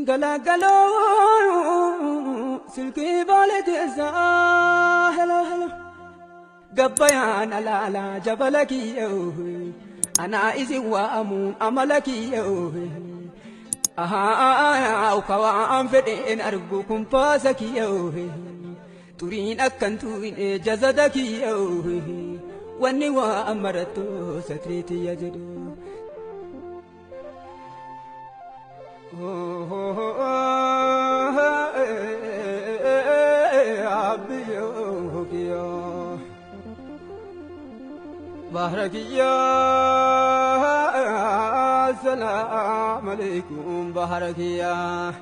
gala galo silki balete sa hello hello gabbayan ala ala jabalaki yo ana isi wa amun amalaki yo aha ukawa amfede en argu kumpasaki yo turin akan turin jazadaki yo wani wa amarato satriti yajadu Baharakiya Assalamu alaikum Baharakiya